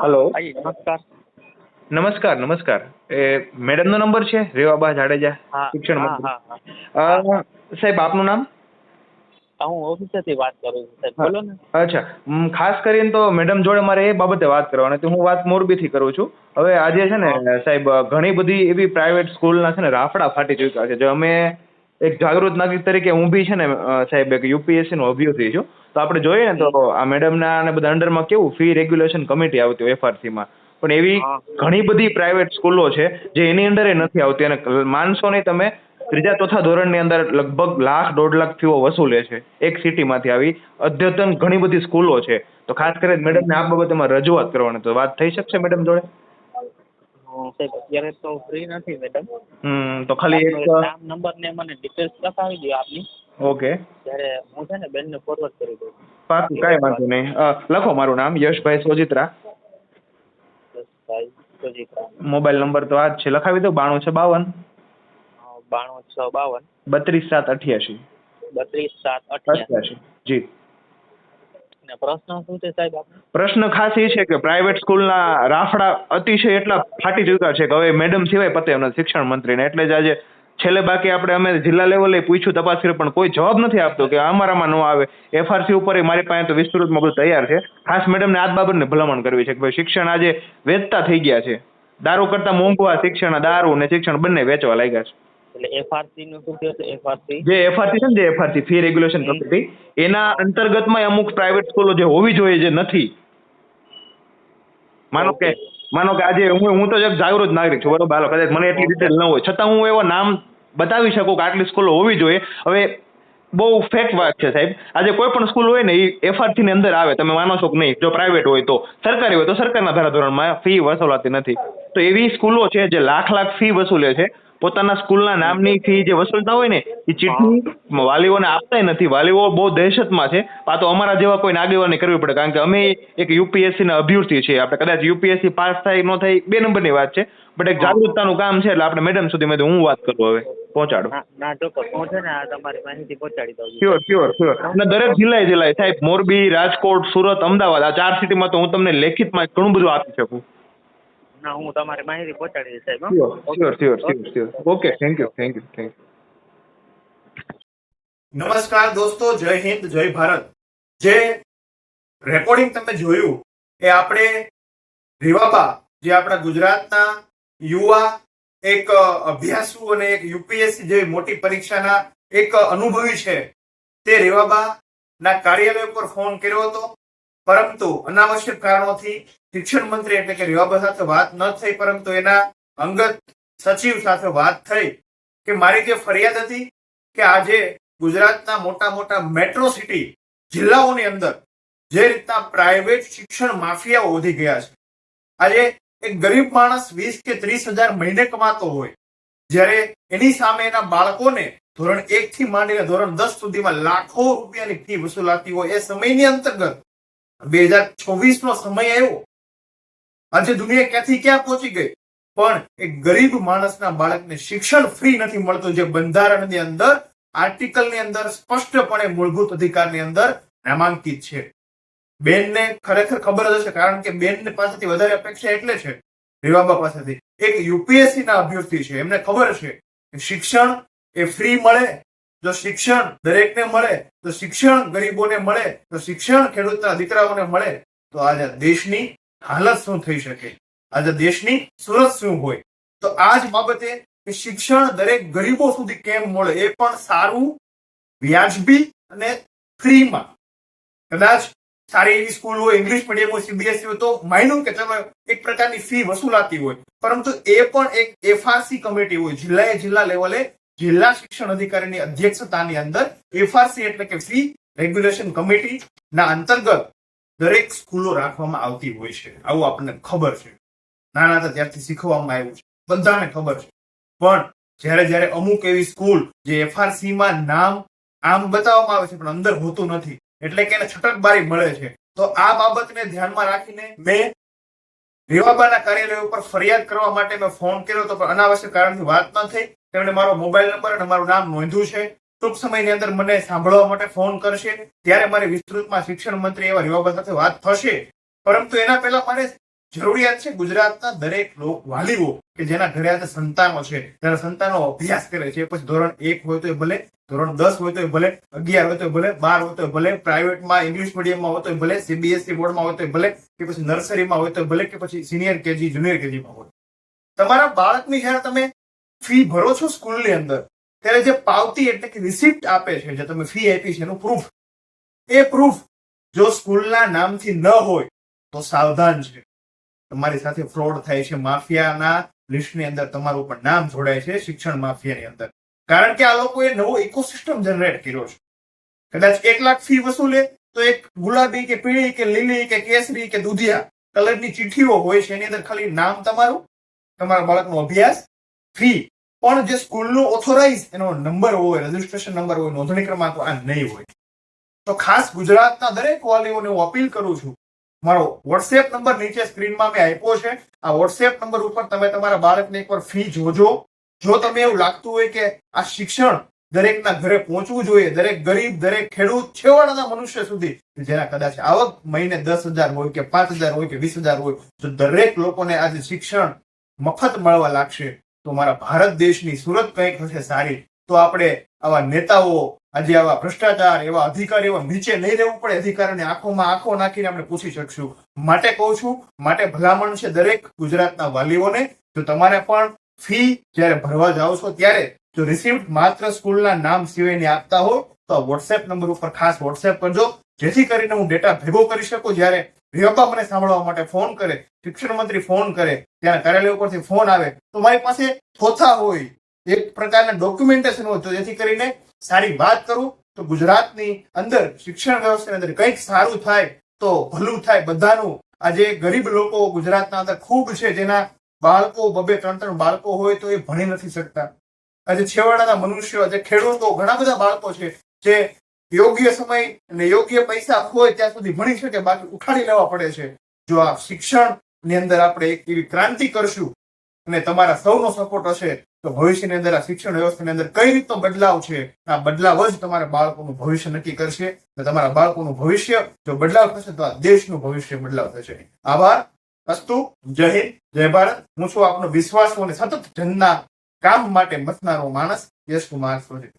Hello, ભાઈ નમસ્કાર. નમસ્કાર નમસ્કાર. એ મેડમનો નંબર છે, રેવાબા જાડેજા, હા શિક્ષણ હા મંત્રી. હા હા હા. સાહેબ આપનું નામ? હું ઓફિસેથી વાત કરું છું સાહેબ, હા. બોલો ને. અચ્છા. ખાસ કરીને તો મેડમ જોડે મારે એ બાબતે વાત કરવાની હતી. હું વાત મોરબીથી કરું છું. હવે આજે છે હા ને સાહેબ, ઘણી બધી એવી પ્રાઇવેટ સ્કૂલના છે ને રાફડા ફાટી ચૂક્યા છે. જે અમે એક જાગૃત નાગરિક તરીકે હું બી છે ને સાહેબ એક યુપીએસસી નો અભ્યર્થી છું. તો આપણે જોઈએ ને તો આ મેડમના અને બધા અંડરમાં કેવું ફી રેગ્યુલેશન કમિટી આવતી હોય એફઆરસીમાં, પણ એવી હા ઘણી બધી પ્રાઇવેટ સ્કૂલો છે જે એની અંદર નથી આવતી. અને માનશો નહીં તમે, ત્રીજા ચોથા ધોરણની અંદર લગભગ લાખ દોઢ લાખ ફીઓ વસૂલે છે એક સિટીમાંથી. આવી અદ્યતન ઘણી બધી સ્કૂલો છે. તો ખાસ કરીને મેડમને આ બાબતમાં રજૂઆત કરવાની. તો વાત થઈ શકશે મેડમ જોડે? સાહેબ અત્યારે તો ફ્રી નથી મેડમ. તો ખાલી આપનું એક. એક નામ નંબર ને મને ડિટેલ્સ લખાવી દો આપની, ઓકે. ત્યારે હું છે ને બેનને ફોરવર્ડ કરી દઉં. પાકું, કાંઈ વાંધો નહીં. લખો મારું નામ યશભાઈ સોજિત્રા. બસ ભાઈ સુજીત્રા. મોબાઈલ નંબર તો આ જ છે, લખાવી દો. 92 652 92 652 32 7 88. 32 7 88. જી. ને પ્રશ્ન શું છે સાહેબ આપનો? પ્રશ્ન ખાસ એ છે કે પ્રાઇવેટ સ્કૂલના રાફડા અતિશય એટલા ફાટી ચૂક્યા છે કે હવે મેડમ સિવાય પતે એમ નથી, શિક્ષણ મંત્રીને. એટલે જ આજે છેલ્લે બાકી આપણે અમે જિલ્લા લેવલે પૂછ્યું, તપાસ કરી, પણ કોઈ જવાબ નથી આપતો કે અમારામાં ન આવે. એફઆરસી ઉપર મારી પાસે તો વિસ્તૃતમાં બધું તૈયાર છે. ખાસ મેડમને આ જ બાબતને ભલામણ કરવી છે કે ભાઈ શિક્ષણ આજે વેચતા થઈ ગયા છે. દારૂ કરતા મોંઘું આ શિક્ષણ, દારૂ ને શિક્ષણ બંને વેચવા લાગ્યા છે. એટલે એફઆરસી નું શું કહે છે? એફઆરસી જે એફઆરસી છે ને, જે એફઆરસી ફી રેગ્યુલેશન કમિટી, એના હા અંતર્ગતમાં અમુક પ્રાઇવેટ સ્કૂલો જે હોવી જોઈએ જે નથી. માનો કે ઓકે. આજે હું તો એક જાગૃત નાગરિક છું, બરોબર? હાલો, કદાચ મને એટલી ડિટેલ ન હોય છતાં હું એવા નામ બતાવી શકું કે આટલી સ્કૂલો હોવી જોઈએ. હવે બહુ ફેક્ટ વાત છે સાહેબ. આજે કોઈ પણ સ્કૂલ હોય ને એ એફઆરસી ની અંદર આવે, તમે માનો છો કે નહીં? જો પ્રાઇવેટ હોય તો, સરકારી હોય તો સરકારના ધારાધોરણમાં ફી વસૂલાતી નથી. તો એવી સ્કૂલો છે જે લાખ લાખ ફી વસૂલે છે. પોતાના સ્કૂલના નામની ફી જે વસૂલતા હોય ને એ હા ચીઠી વાલીઓને આપતાય નથી. વાલીઓ બહુ દહેશતમાં છે. આ તો અમારા જેવા કોઈને આગેવાની કરવી પડે, કારણ કે અમે એક યુપીએસસી ના અભ્યર્થી છીએ. આપણે કદાચ યુપીએસસી પાસ થાય ન થાય બે નંબરની વાત છે, બટ એક હા જાગૃતતાનું કામ છે. એટલે આપણે મેડમ સુધી મેં હું વાત કરું, હવે પહોંચાડું. ના ના ચોક્કસ, હું છે ને આ તમારી માહિતી પહોંચાડી દઉં છું શ્યોર સાહેબ. Sure sure. અને દરેક જિલ્લાએ સાહેબ, મોરબી, રાજકોટ, સુરત, અમદાવાદ, આ 4 સિટીમાં તો હું તમને લેખિતમાં ઘણું બધું આપી શકું. ના, હું તમારી માહિતી પહોંચાડી દઈશ સાહેબ. Sure okay sure sure okay sure sure. Okay, thank you thank you thank you. નમસ્કાર દોસ્તો, જય હિન્દ, જય ભારત. જે રેકોર્ડિંગ તમે જોયું એ આપણે રીવાબા, જે આપણા ગુજરાતના યુવા એક અભ્યાસુ અને એક યુપીએસસી જેવી મોટી પરીક્ષાના એક અનુભવી છે, તે રીવાબા ના કાર્યાલય પર ફોન કર્યો હતો. પરંતુ અનાવશ્યક કારણોથી શિક્ષણ મંત્રી એટલે કે રીવાબા સાથે વાત ન થઈ, પરંતુ એના અંગત સચિવ સાથે વાત થઈ કે મારી જે ફરિયાદ હતી કે આજે ગુજરાતના મોટા મોટા મેટ્રો સિટી જિલ્લાઓની અંદર જે રીતના પ્રાઇવેટ શિક્ષણ માફિયાઓ વધી ગયા છે. આજે એક ગરીબ માણસ 20 કે 30 હજાર મહિને કમાતો હોય, જ્યારે એની સામે એના બાળકોને ધોરણ 1 થી માંડીને ધોરણ 10 સુધીમાં લાખો રૂપિયાની ફી વસૂલાતી હોય. એ સમયની અંતર્ગત 2024 નો સમય આવ્યો. આજે દુનિયા ક્યાંથી ક્યાં પહોંચી ગઈ, પણ એક ગરીબ માણસના બાળકને શિક્ષણ ફ્રી નથી મળતું, જે બંધારણની અંદર આર્ટિકલની અંદર સ્પષ્ટપણે મૂળભૂત અધિકારની અંદર નામાંકિત છે. બેનને ખરેખર ખબર જ હશે, કારણ કે બેન પાસેથી વધારે અપેક્ષા એટલે છે રીવાબા પાસેથી. એક યુપીએસસી ના અભ્યર્થી છે, એમને ખબર છે કે શિક્ષણ એ ફ્રી મળે. જો શિક્ષણ દરેકને મળે, તો શિક્ષણ ગરીબોને મળે, તો શિક્ષણ ખેડૂતના દીકરાઓને મળે, તો આજે દેશની હાલત શું થઈ શકે, આજે દેશની સુરત શું હોય. તો આ જ બાબતે કે શિક્ષણ દરેક ગરીબો સુધી કેમ મળે, એ પણ સારું, વ્યાજબી અને ફ્રીમાં. કદાચ સારી એવી સ્કૂલ હોય, ઇંગ્લિશ મીડિયમ હોય, સીબીએસઈ હોય, તો માન્યું કે ચલો એક પ્રકારની ફી વસૂલાતી હોય, પરંતુ એ પણ એક એફઆરસી કમિટી હોય. જિલ્લા લેવલે જિલ્લા શિક્ષણ અધિકારીની અધ્યક્ષતાની અંદર એફઆરસી એટલે કે ફી રેગ્યુલેશન કમિટી ના અંતર્ગત દરેક સ્કૂલો રાખવામાં આવતી હોય છે. આવું આપણને ખબર છે, નાના હતા ત્યારથી શીખવામાં આવ્યું છે, બધાને ખબર છે. પણ જ્યારે અમુક એવી સ્કૂલ જે એફઆરસી માં નામ આમ બતાવવામાં આવે છે પણ અંદર હોતું નથી, એટલે કે એને છટકબારી મળે છે, તો આ બાબતને ધ્યાનમાં રાખીને મેં રીવાબાના કાર્યાલય ઉપર ફરિયાદ કરવા માટે મેં ફોન કર્યો હતો, પણ અનાવશ્યક કારણથી વાત ન થઈ. તેમણે મારો મોબાઈલ નંબર અને મારું નામ નોંધ્યું છે. ટૂંક સમયની અંદર મને સાંભળવા માટે ફોન કરશે, ત્યારે મારી વિસ્તૃતમાં શિક્ષણ મંત્રી એવા રીવાબા સાથે વાત થશે. પરંતુ એના પહેલા મારે જરૂરિયાત છે ગુજરાતના દરેક વાલીઓ કે જેના ઘરે આજે સંતાનો છે, જેના સંતાનો અભ્યાસ કરે છે, પછી ધોરણ 1 હોય તો ભલે, ધોરણ 10 હોય તો ભલે, 11 હોય તો ભલે, 12 હોય તો ભલે, પ્રાઇવેટમાં ઇંગ્લિશ મીડિયમમાં હોય તો ભલે, સીબીએસઈ બોર્ડમાં હોય તો ભલે, કે પછી નર્સરીમાં હોય તો ભલે, કે પછી સિનિયર કેજી જુનિયર કેજીમાં હોય, તમારા બાળકની જયારે તમે ફી ભરો છો સ્કૂલની અંદર ત્યારે જે પાવતી એટલે કે રિસિપ્ટ આપે છે, જે તમે ફી આપી છે એનું પ્રૂફ, એ પ્રૂફ જો સ્કૂલના નામથી ન હોય તો સાવધાન છે, તમારી સાથે ફ્રોડ થાય છે, માફિયાના લિસ્ટની અંદર તમારું પણ નામ જોડાય છે, શિક્ષણ માફિયાની અંદર. કારણ કે આ લોકોએ નવો ઇકોસિસ્ટમ જનરેટ કર્યો છે. કદાચ 1 લાખ ફી વસૂલે તો એક ગુલાબી કે પીળી કે લીલી કે કેસરી કે દુધિયા કલરની ચિઠ્ઠીઓ હોય છે, એની અંદર ખાલી નામ તમારું, તમારા બાળકનો અભ્યાસ, ફી, પણ જે સ્કૂલનો ઓથોરાઇઝ એનો નંબર હોય, રજીસ્ટ્રેશન નંબર હોય, નોંધણી ક્રમાંક આ નહીં હોય. તો ખાસ ગુજરાતના દરેક વાલીઓને હું અપીલ કરું છું, મારો વોટ્સએપ નંબર નીચે સ્ક્રીનમાં મેં આપ્યો છે, આ વોટ્સએપ નંબર ઉપર તમે તમારા બાળકને એકવાર ફી જોજો. જો તમે એવું લાગતું હોય કે આ શિક્ષણ દરેકના ઘરે પહોંચવું જોઈએ, દરેક ગરીબ, દરેક ખેડૂત, છેવાડાના મનુષ્ય સુધી, જેના કદાચ આવક મહિને 10,000 હોય કે 5,000 હોય કે 20,000 હોય, તો દરેક લોકોને આજે શિક્ષણ મફત મળવા લાગશે તો મારા ભારત દેશની સુરત કંઈક હશે સારી. તો આપણે આવા નેતાઓ, આજે આવા ભ્રષ્ટાચાર, એવા અધિકારીઓ નીચે નહીં રહેવું પડે, અધિકારીઓની આંખોમાં આંખો નાખીને આપણે પૂછી શકશું. માટે કહું છું, માટે ભલામણ છે દરેક ગુજરાતના વાલીઓને, જો તમારે પણ ફી જયારે ભરવા જાઓ છો ત્યારે જો રિસિપ્ટ માત્ર સ્કૂલના નામ સિવાયની આપતા હોય તો વોટ્સએપ નંબર ઉપર ખાસ વોટ્સએપ કરજો, જેથી કરીને હું ડેટા ભેગો કરી શકું. જયારે રિવાબા મને સાંભળવા માટે ફોન કરે, શિક્ષણ મંત્રી ફોન કરે, ત્યારે કાર્યાલય ઉપરથી ફોન આવે તો મારી પાસે થોથા હોય, એક પ્રકારના ડોક્યુમેન્ટેશન હોય, તો જેથી કરીને સારી વાત કરું તો ગુજરાતની અંદર શિક્ષણ વ્યવસ્થાની અંદર કંઈક સારું થાય તો ભલું થાય બધાનું. આજે ગરીબ લોકો ગુજરાતના અંદર ખૂબ છે, જેના બાળકો 2-3 બાળકો હોય તો એ ભણી નથી શકતા. આજે છેવાડાના મનુષ્યો, આજે ખેડૂતો, ઘણા બધા બાળકો છે જે યોગ્ય સમય અને યોગ્ય પૈસા હોય ત્યાં સુધી ભણી શકે, બાકી ઉઠાડી લેવા પડે છે. જો આ શિક્ષણની અંદર આપણે એક એવી ક્રાંતિ કરશું અને તમારા સૌનો સપોર્ટ હશે તો ભવિષ્યની અંદર આ શિક્ષણ વ્યવસ્થાની અંદર કઈ રીતનો બદલાવ છે, આ બદલાવ જ તમારા બાળકોનું ભવિષ્ય નક્કી કરશે. તમારા બાળકોનું ભવિષ્ય જો બદલાવ થશે તો આ દેશનું ભવિષ્ય બદલાવ થશે. આભાર. અસ્તુ. જય હિન્દ, જય ભારત. હું છું આપનો વિશ્વાસ અને સતત જનના કામ માટે મથનારો માણસ, યશ કુમાર સોઢી.